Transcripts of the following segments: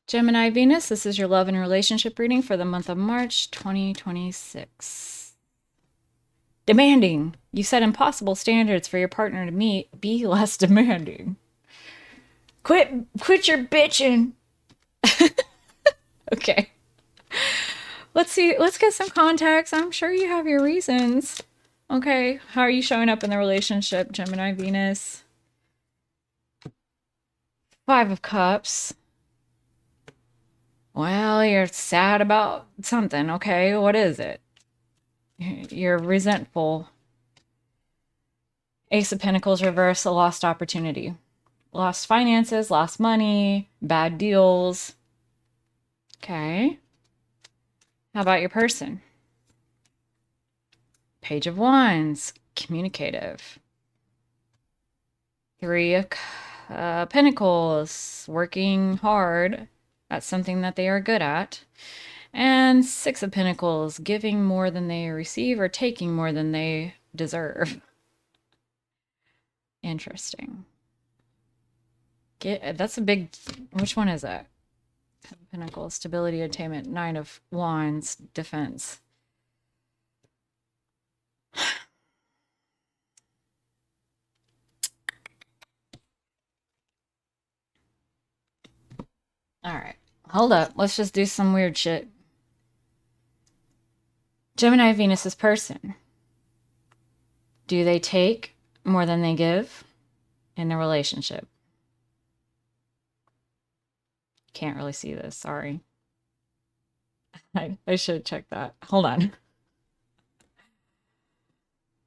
Gemini Venus, this is your love and relationship reading for the month of March 2026. Demanding. You set impossible standards for your partner to meet. Be less demanding. Quit your bitching. Okay. Let's see. Let's get some context. I'm sure you have your reasons. Okay. How are you showing up in the relationship, Gemini Venus? Five of Cups. Well, you're sad about something. Okay. What is it? You're resentful. Ace of Pentacles reverse, a lost opportunity. Lost finances, lost money, bad deals. Okay. How about your person? Page of Wands, communicative. Three of Pentacles, working hard. That's something that they are good at. And Six of Pentacles, giving more than they receive or taking more than they deserve. Interesting. That's a big, which one is that? Pentacles, stability, attainment, Nine of Wands, defense. All right, hold up. Let's just do some weird shit. Gemini Venus's person. Do they take more than they give in the relationship? Can't really see this. Sorry. I should check that. Hold on.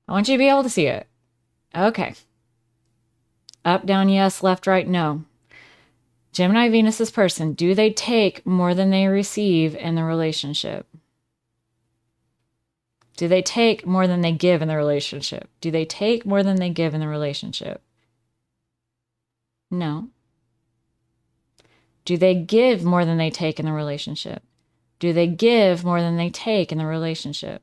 I want you to be able to see it. Okay. Up, down, yes. Left, right, no. Gemini Venus's person. Do they take more than they receive in the relationship? Do they take more than they give in the relationship? Do they take more than they give in the relationship? No. Do they give more than they take in the relationship? Do they give more than they take in the relationship?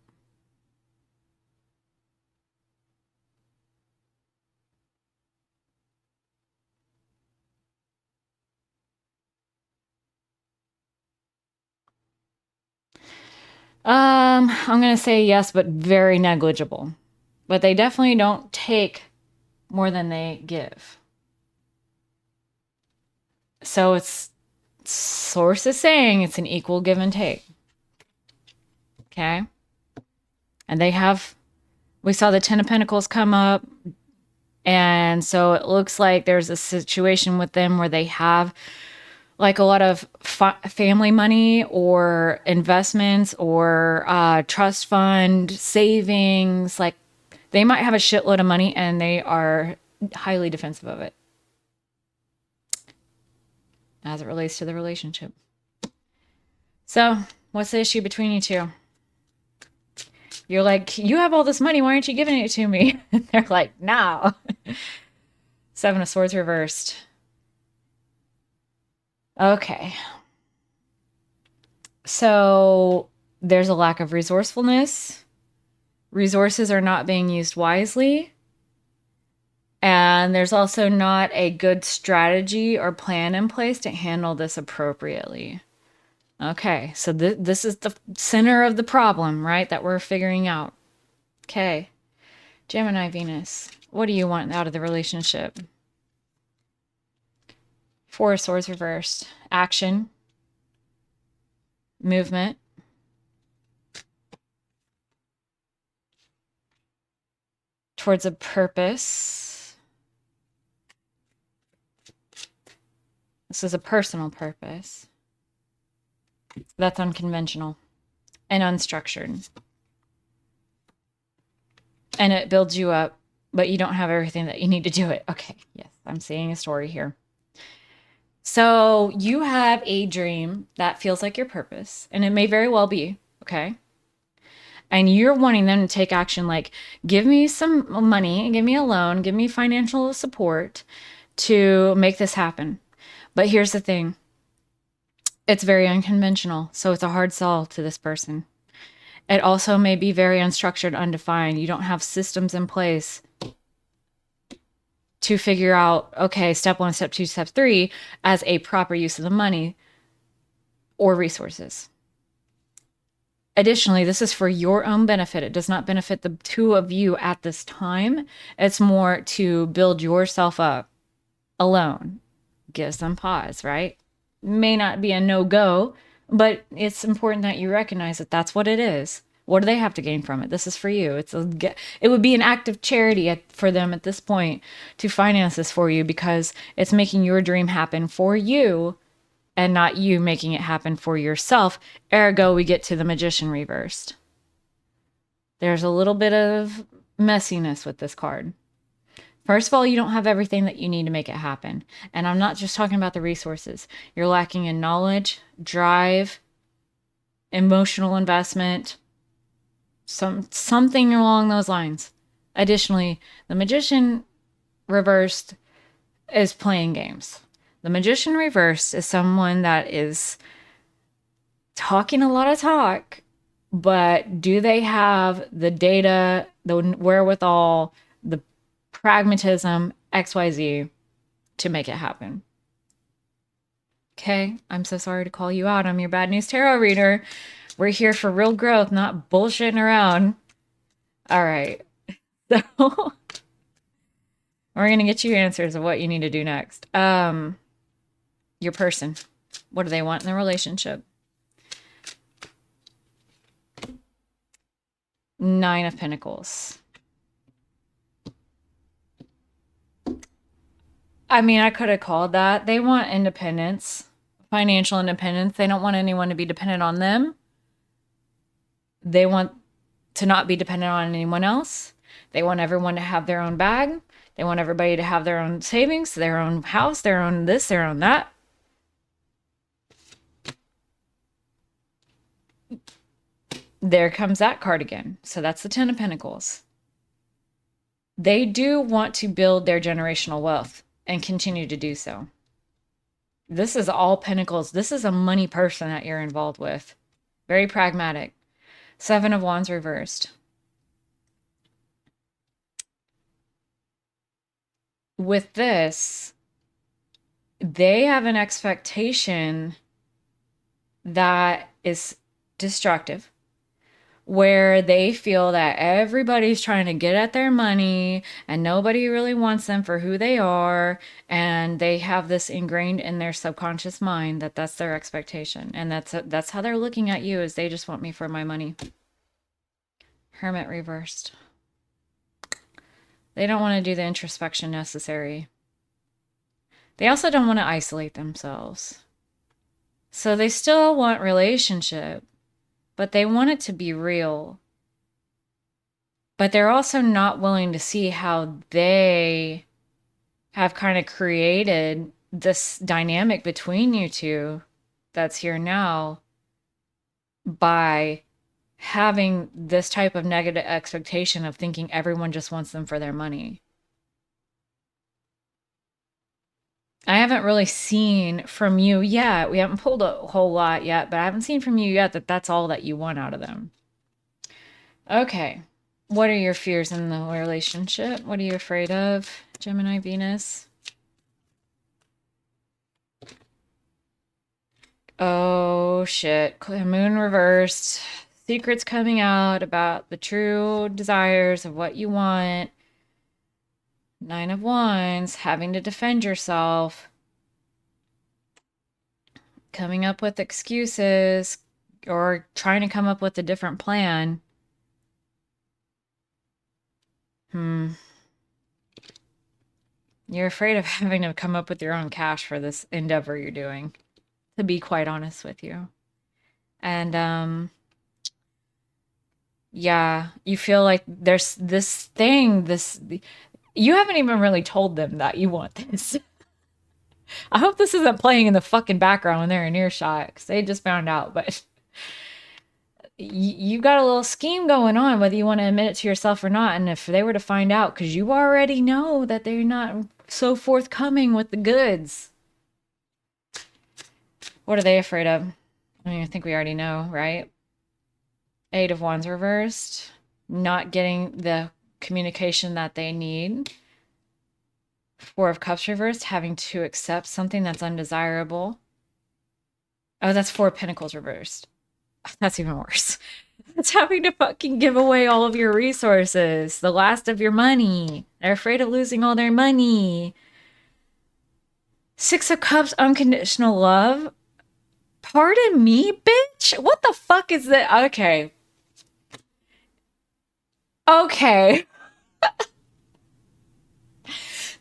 I'm going to say yes, but very negligible. But they definitely don't take more than they give. So it's source is saying it's an equal give and take. Okay. And we saw the Ten of Pentacles come up. And so it looks like there's a situation with them where they have like a lot of family money or investments or trust fund savings. Like they might have a shitload of money and they are highly defensive of it as it relates to the relationship. So what's the issue between you two? You're like, you have all this money. Why aren't you giving it to me? And they're like, no. Seven of Swords reversed. Okay. So there's a lack of resourcefulness. Resources are not being used wisely. And there's also not a good strategy or plan in place to handle this appropriately. Okay, so this is the center of the problem, right, that we're figuring out. Okay, Gemini Venus, what do you want out of the relationship? Four of Swords reversed. Action. Movement. Towards a purpose. This is a personal purpose. That's unconventional and unstructured. And it builds you up, but you don't have everything that you need to do it. Okay, yes, I'm seeing a story here. So you have a dream that feels like your purpose, and it may very well be, okay? And you're wanting them to take action like, give me some money, give me a loan, give me financial support to make this happen. But here's the thing. It's very unconventional, so it's a hard sell to this person. It also may be very unstructured, undefined. You don't have systems in place to figure out, okay, step one, step two, step three, as a proper use of the money. or resources. Additionally, this is for your own benefit. It does not benefit the two of you at this time. It's more to build yourself up alone. Give some pause, right? May not be a no-go, but it's important that you recognize that that's what it is. What do they have to gain from it? This is for you. It would be an act of charity for them at this point to finance this for you, because it's making your dream happen for you and not you making it happen for yourself. Ergo, we get to the Magician reversed. There's a little bit of messiness with this card. First of all, you don't have everything that you need to make it happen. And I'm not just talking about the resources. You're lacking in knowledge, drive, emotional investment, something along those lines. Additionally, the Magician reversed is playing games. The Magician reversed is someone that is talking a lot of talk, but do they have the data, the wherewithal, the pragmatism, XYZ to make it happen? Okay, I'm so sorry to call you out. I'm your bad news tarot reader. We're here for real growth, not bullshitting around. All right. So we're going to get you answers of what you need to do next. Your person. What do they want in the relationship? 9 of Pentacles. I mean, I could have called that. They want independence, financial independence. They don't want anyone to be dependent on them. They want to not be dependent on anyone else. They want everyone to have their own bag. They want everybody to have their own savings, their own house, their own this, their own that. There comes that card again. So that's the 10 of Pentacles. They do want to build their generational wealth and continue to do so. This is all Pentacles. This is a money person that you're involved with. Very pragmatic. 7 of Wands reversed. With this, they have an expectation that is destructive, where they feel that everybody's trying to get at their money and nobody really wants them for who they are. And they have this ingrained in their subconscious mind that that's their expectation. And that's how they're looking at you, is they just want me for my money. Hermit reversed. They don't want to do the introspection necessary. They also don't want to isolate themselves. So they still want relationship, but they want it to be real. But they're also not willing to see how they have kind of created this dynamic between you two that's here now by having this type of negative expectation of thinking everyone just wants them for their money. I haven't really seen from you yet. We haven't pulled a whole lot yet, but I haven't seen from you yet that that's all that you want out of them. Okay. What are your fears in the relationship? What are you afraid of, Gemini Venus? Oh, shit. Moon reversed. Secrets coming out about the true desires of what you want. 9 of Wands, having to defend yourself. Coming up with excuses or trying to come up with a different plan. You're afraid of having to come up with your own cash for this endeavor you're doing, to be quite honest with you. And, yeah, you feel like there's this thing, you haven't even really told them that you want this. I hope this isn't playing in the fucking background when they're in earshot, because they just found out, but you got a little scheme going on, whether you want to admit it to yourself or not. And if they were to find out, because you already know that they're not so forthcoming with the goods. What are they afraid of? I mean, I think we already know, right? 8 of Wands reversed. Not getting the communication that they need. 4 of Cups reversed. Having to accept something that's undesirable. Oh, that's Four of Pentacles reversed. That's even worse. It's having to fucking give away all of your resources, the last of your money. They're afraid of losing all their money. Six of Cups, unconditional love. Pardon me, bitch? What the fuck is that? Okay. Okay.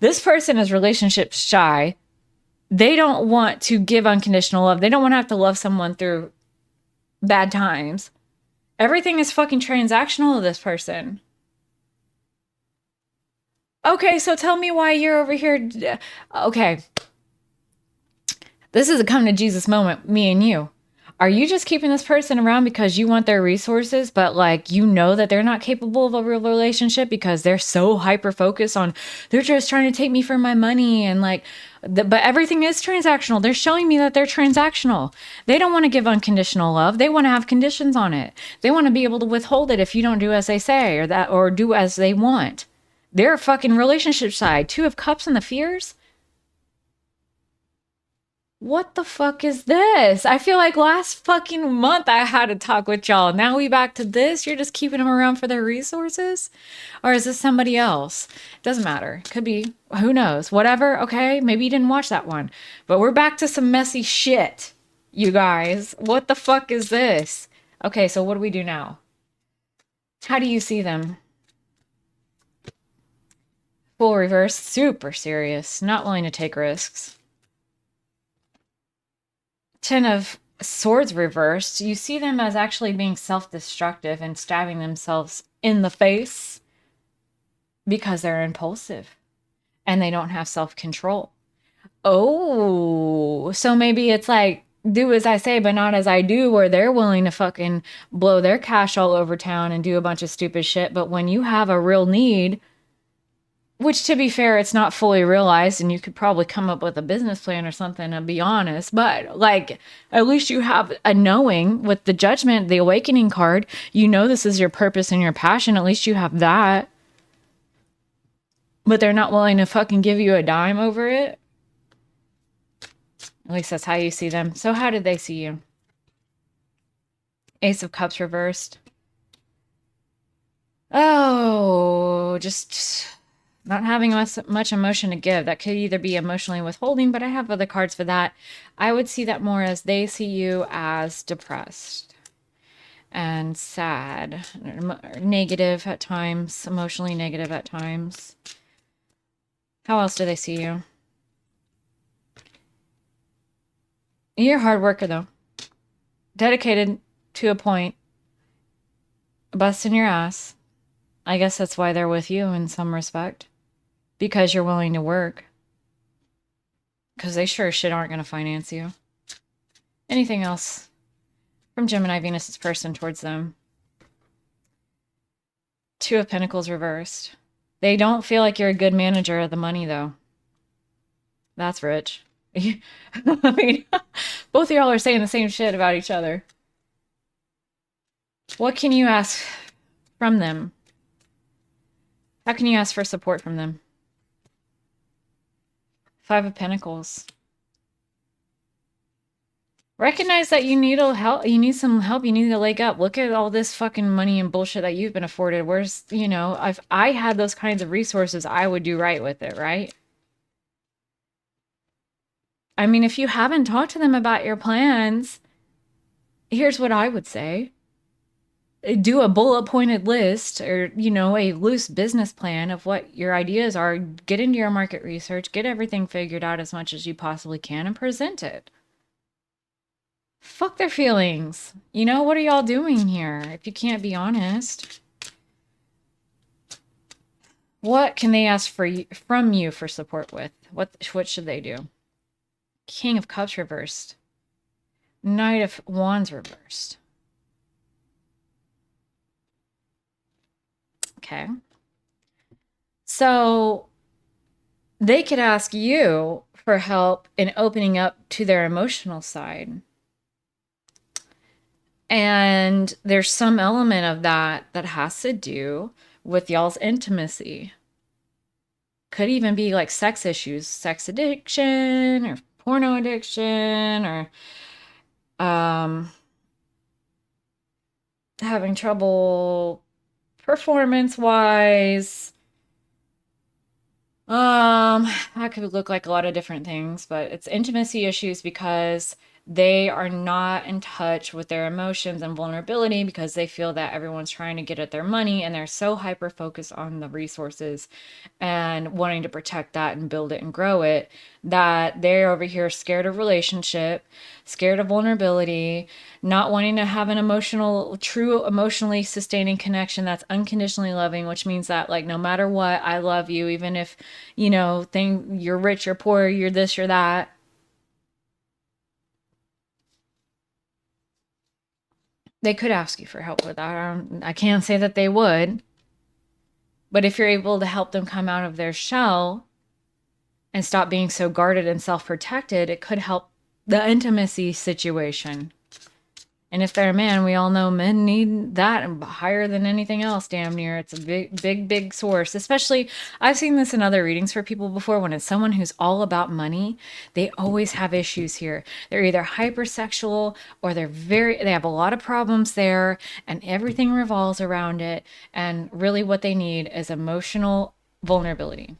This person is relationship shy. They don't want to give unconditional love. They don't want to have to love someone through bad times. Everything is fucking transactional to this person. Okay, so tell me why you're over here. Okay. This is a come to Jesus moment, me and you. Are you just keeping this person around because you want their resources, but like you know that they're not capable of a real relationship because they're so hyper focused on they're just trying to take me for my money and like but everything is transactional. They're showing me that they're transactional. They don't want to give unconditional love. They want to have conditions on it. They want to be able to withhold it if you don't do as they say or do as they want. They're a fucking relationship side. Two of Cups and the fears. What the fuck is this? I feel like last fucking month I had to talk with y'all. Now we back to this? You're just keeping them around for their resources? Or is this somebody else? Doesn't matter. Could be. Who knows? Whatever. Okay. Maybe you didn't watch that one. But we're back to some messy shit, you guys. What the fuck is this? Okay. So what do we do now? How do you see them? Full reverse. Super serious. Not willing to take risks. Ten of Swords reversed, you see them as actually being self-destructive and stabbing themselves in the face because they're impulsive and they don't have self-control. Oh, so maybe it's like do as I say, but not as I do, where they're willing to fucking blow their cash all over town and do a bunch of stupid shit. But when you have a real need, which to be fair, it's not fully realized, and you could probably come up with a business plan or something to be honest, but like at least you have a knowing with the Judgment, the Awakening card, you know this is your purpose and your passion, at least you have that. But they're not willing to fucking give you a dime over it. At least that's how you see them. So how did they see you? Ace of Cups reversed. Oh, just not having much emotion to give. That could either be emotionally withholding, but I have other cards for that. I would see that more as they see you as depressed and sad, or negative at times, emotionally negative at times. How else do they see you? You're a hard worker, though. Dedicated to a point. Busting your ass. I guess that's why they're with you in some respect. Because you're willing to work. Because they sure as shit aren't going to finance you. Anything else from Gemini Venus's person towards them? Two of Pentacles reversed. They don't feel like you're a good manager of the money, though. That's rich. I mean, both of y'all are saying the same shit about each other. What can you ask from them? How can you ask for support from them? Five of Pentacles. Recognize that you need help. You need some help. You need a leg up. Look at all this fucking money and bullshit that you've been afforded. Where's, you know, if I had those kinds of resources, I would do right with it, right? I mean, if you haven't talked to them about your plans, here's what I would say. Do a bullet pointed list or, you know, a loose business plan of what your ideas are. Get into your market research, get everything figured out as much as you possibly can and present it. Fuck their feelings. You know, what are y'all doing here if you can't be honest? What can they ask from you for support with? What should they do? King of Cups reversed. Knight of Wands reversed. Okay. So they could ask you for help in opening up to their emotional side. And there's some element of that that has to do with y'all's intimacy. Could even be like sex issues, sex addiction or porno addiction or Um, Having trouble performance wise. That could look like a lot of different things, but it's intimacy issues because they are not in touch with their emotions and vulnerability because they feel that everyone's trying to get at their money and they're so hyper focused on the resources and wanting to protect that and build it and grow it that they're over here scared of relationship, scared of vulnerability, not wanting to have an emotional, true emotionally sustaining connection that's unconditionally loving, which means that like no matter what, I love you, even if you're rich, you're poor, you're this, you're that. They could ask you for help with that. I can't say that they would, but if you're able to help them come out of their shell and stop being so guarded and self-protected, it could help the intimacy situation. And if they're a man, we all know men need that higher than anything else, damn near. It's a big, big, big source. Especially, I've seen this in other readings for people before. When it's someone who's all about money, they always have issues here. They're either hypersexual or they have a lot of problems there, and everything revolves around it. And really, what they need is emotional vulnerability.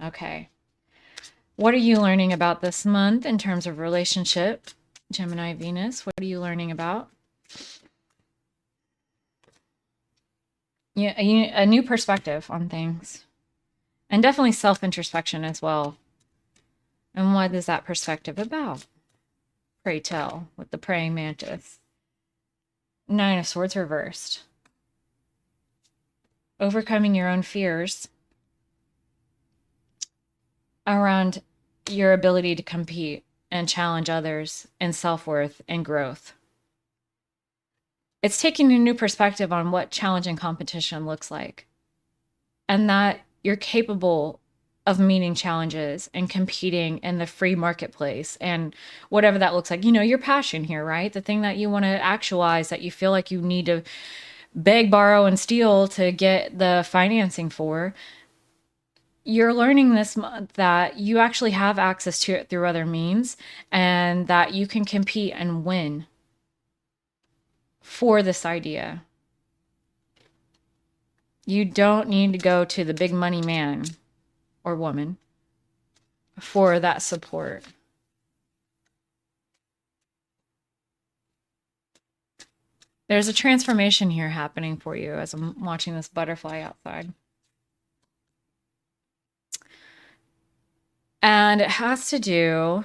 Okay. What are you learning about this month in terms of relationship? Gemini Venus, what are you learning about? Yeah, a new perspective on things. And definitely self-introspection as well. And what is that perspective about? Pray tell, with the praying mantis. Nine of Swords reversed. Overcoming your own fears around your ability to compete and challenge others and self-worth and growth. It's taking a new perspective on what challenging competition looks like. And that you're capable of meeting challenges and competing in the free marketplace and whatever that looks like. Your passion here, right? The thing that you want to actualize, that you feel like you need to beg, borrow, and steal to get the financing for. You're learning this month that you actually have access to it through other means and that you can compete and win for this idea. You don't need to go to the big money man or woman for that support. There's a transformation here happening for you as I'm watching this butterfly outside. And it has to do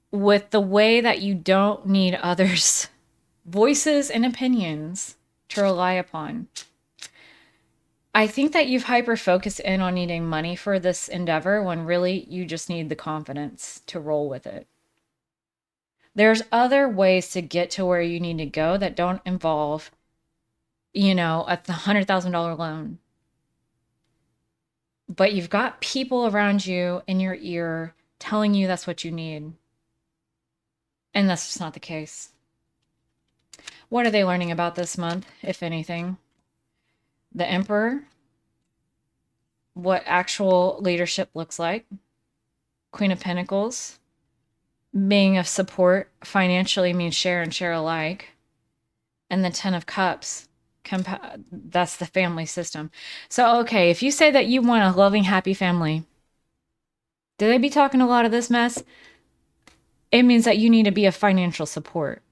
with the way that you don't need others' voices and opinions to rely upon. I think that you've hyper focused in on needing money for this endeavor when really you just need the confidence to roll with it. There's other ways to get to where you need to go that don't involve, a $100,000 loan. But you've got people around you in your ear telling you that's what you need. And that's just not the case. What are they learning about this month, if anything? The Emperor, what actual leadership looks like. Queen of Pentacles, being of support financially means share and share alike. And the Ten of Cups, that's the family system. So, okay, if you say that you want a loving, happy family, do they be talking a lot of this mess? It means that you need to be a financial support.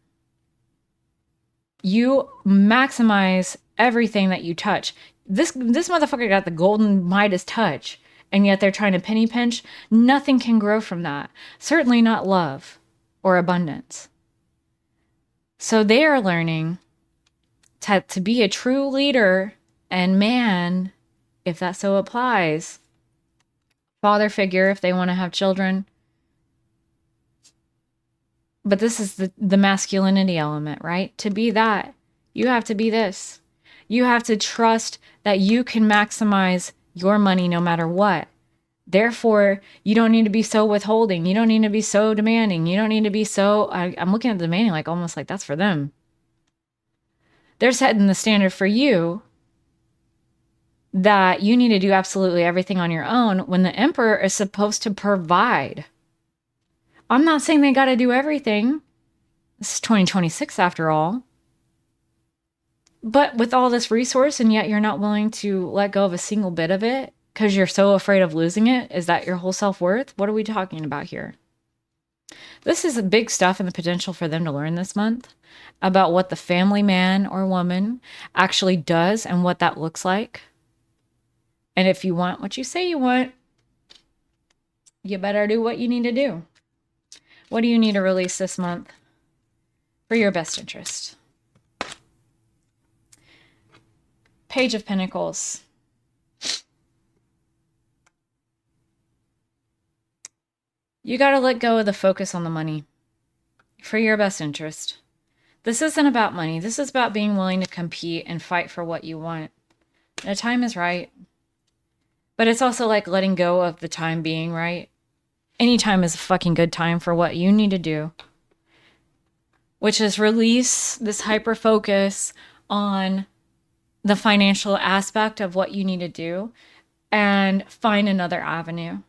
You maximize everything that you touch. This motherfucker got the golden Midas touch, and yet they're trying to penny pinch. Nothing can grow from that. Certainly not love or abundance. So they are learning to be a true leader and man, if that so applies. Father figure if they want to have children. But this is the masculinity element, right? To be that, you have to be this. You have to trust that you can maximize your money no matter what. Therefore, you don't need to be so withholding. You don't need to be so demanding. You don't need to be so, I'm looking at demanding like almost like that's for them. They're setting the standard for you that you need to do absolutely everything on your own when the Emperor is supposed to provide. I'm not saying they got to do everything. This is 2026 after all. But with all this resource and yet you're not willing to let go of a single bit of it because you're so afraid of losing it, is that your whole self-worth? What are we talking about here? This is big stuff and the potential for them to learn this month about what the family man or woman actually does and what that looks like. And if you want what you say you want, you better do what you need to do. What do you need to release this month for your best interest? Page of Pentacles. You got to let go of the focus on the money for your best interest. This isn't about money. This is about being willing to compete and fight for what you want. The time is right. But it's also like letting go of the time being right. Any time is a fucking good time for what you need to do, which is release this hyper focus on the financial aspect of what you need to do and find another avenue.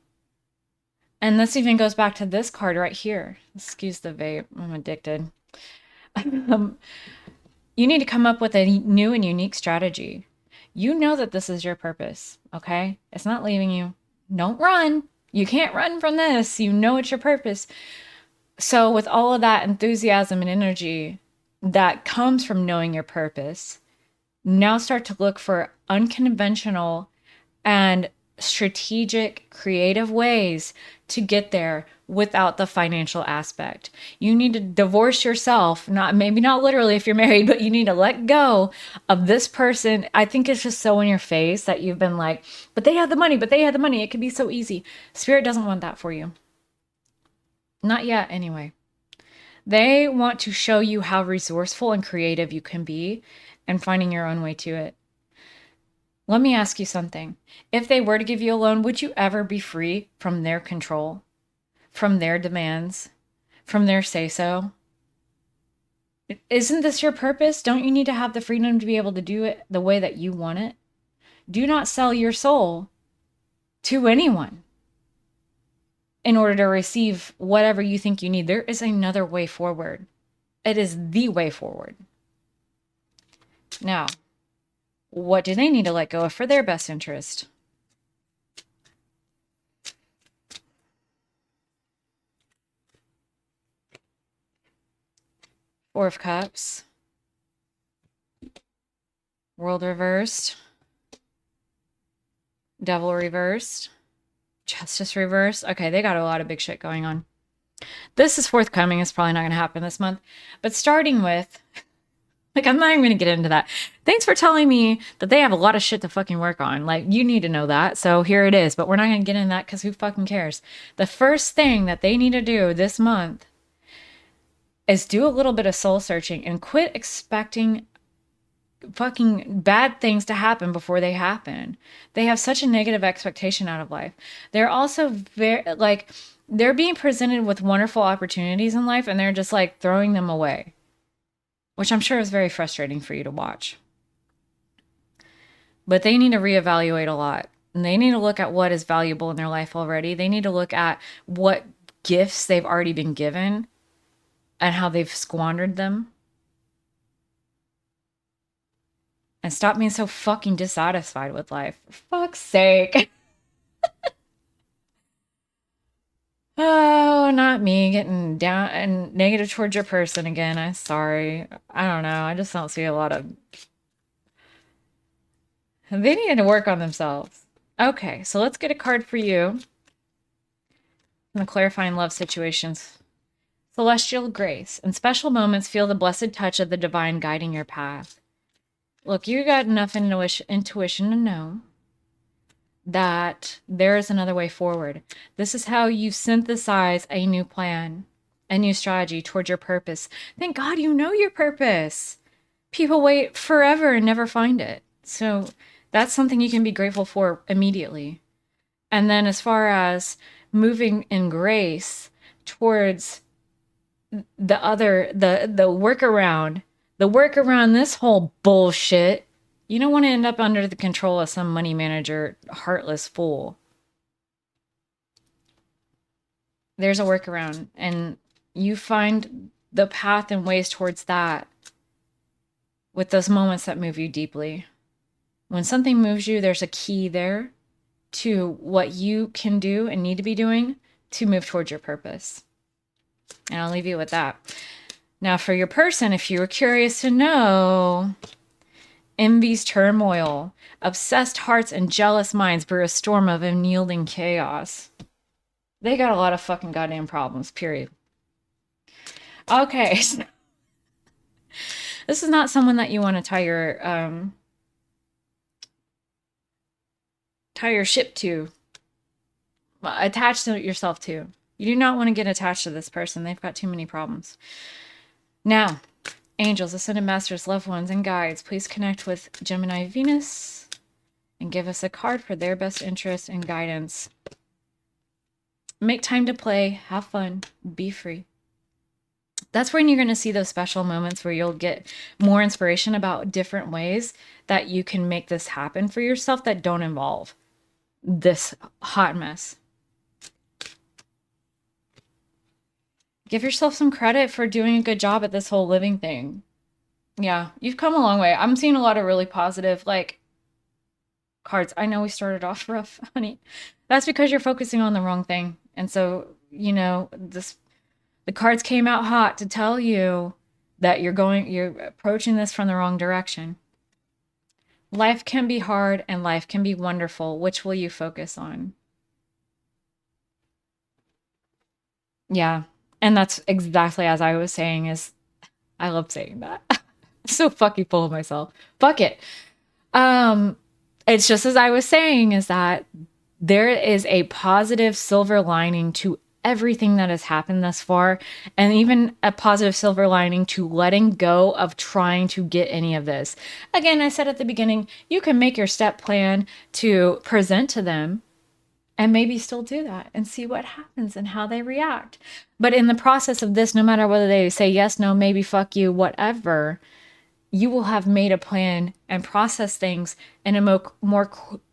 And this even goes back to this card right here. Excuse the vape. I'm addicted. You need to come up with a new and unique strategy. You know that this is your purpose, okay? It's not leaving you. Don't run. You can't run from this. You know it's your purpose. So with all of that enthusiasm and energy that comes from knowing your purpose, now start to look for unconventional and strategic, creative ways to get there without the financial aspect. You need to divorce yourself, maybe not literally if you're married, but you need to let go of this person. I think it's just so in your face that you've been like, but they had the money, but they had the money. It could be so easy. Spirit doesn't want that for you. Not yet, anyway. They want to show you how resourceful and creative you can be and finding your own way to it. Let me ask you something. If they were to give you a loan, would you ever be free from their control, from their demands, from their say-so? Isn't this your purpose? Don't you need to have the freedom to be able to do it the way that you want it? Do not sell your soul to anyone in order to receive whatever you think you need. There is another way forward. It is the way forward. Now, what do they need to let go of for their best interest? Four of Cups. World reversed. Devil reversed. Justice reversed. Okay, they got a lot of big shit going on. This is forthcoming. It's probably not going to happen this month. But starting with... I'm not even going to get into that. Thanks for telling me that they have a lot of shit to fucking work on. You need to know that. So here it is. But we're not going to get into that because who fucking cares? The first thing that they need to do this month is do a little bit of soul searching and quit expecting fucking bad things to happen before they happen. They have such a negative expectation out of life. They're also very, they're being presented with wonderful opportunities in life and they're just throwing them away, which I'm sure is very frustrating for you to watch. But they need to reevaluate a lot. And they need to look at what is valuable in their life already. They need to look at what gifts they've already been given and how they've squandered them. And stop being so fucking dissatisfied with life. For fuck's sake. Oh, not me getting down and negative towards your person again. I'm sorry. I don't know. I just don't see a lot of... They need to work on themselves. Okay, so let's get a card for you. In the clarifying love situations. Celestial grace. In special moments, feel the blessed touch of the divine guiding your path. Look, you got enough intuition to know that there is another way forward. This is how you synthesize a new plan, a new strategy towards your purpose. Thank God you know your purpose. People wait forever and never find it. So that's something you can be grateful for immediately. And then as far as moving in grace towards the workaround this whole bullshit, you don't want to end up under the control of some money manager, heartless fool. there's a workaround, and you find the path and ways towards that with those moments that move you deeply. When something moves you, there's a key there to what you can do and need to be doing to move towards your purpose. And I'll leave you with that. Now, for your person, if you were curious to know, envy's turmoil, obsessed hearts and jealous minds brew a storm of unyielding chaos. They got a lot of fucking goddamn problems, period. Okay. This is not someone that you want to tie your ship to, attach yourself to. You do not want to get attached to this person. They've got too many problems. Now, angels, ascended masters, loved ones, and guides, please connect with Gemini Venus and give us a card for their best interest and guidance. Make time to play, have fun, be free. That's when you're going to see those special moments where you'll get more inspiration about different ways that you can make this happen for yourself that don't involve this hot mess. Give yourself some credit for doing a good job at this whole living thing. Yeah, you've come a long way. I'm seeing a lot of really positive, like, cards. I know we started off rough, honey. That's because you're focusing on the wrong thing. And so, the cards came out hot to tell you that you're approaching this from the wrong direction. Life can be hard and life can be wonderful. Which will you focus on? Yeah. And that's exactly as I was saying is I love saying that. I'm so fucking full of myself. Fuck it. It's just as I was saying is that there is a positive silver lining to everything that has happened thus far, and even a positive silver lining to letting go of trying to get any of this. Again, I said at the beginning, you can make your step plan to present to them and maybe still do that and see what happens and how they react. But in the process of this, no matter whether they say yes, no, maybe, fuck you, whatever, you will have made a plan and process things in a more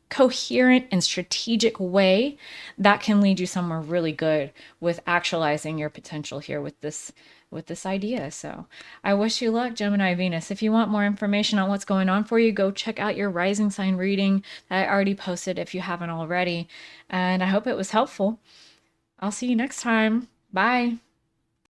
coherent and strategic way that can lead you somewhere really good with actualizing your potential here with this idea. So I wish you luck, Gemini Venus. If you want more information on what's going on for you, go check out your rising sign reading that I already posted if you haven't already. And I hope it was helpful. I'll see you next time. Bye.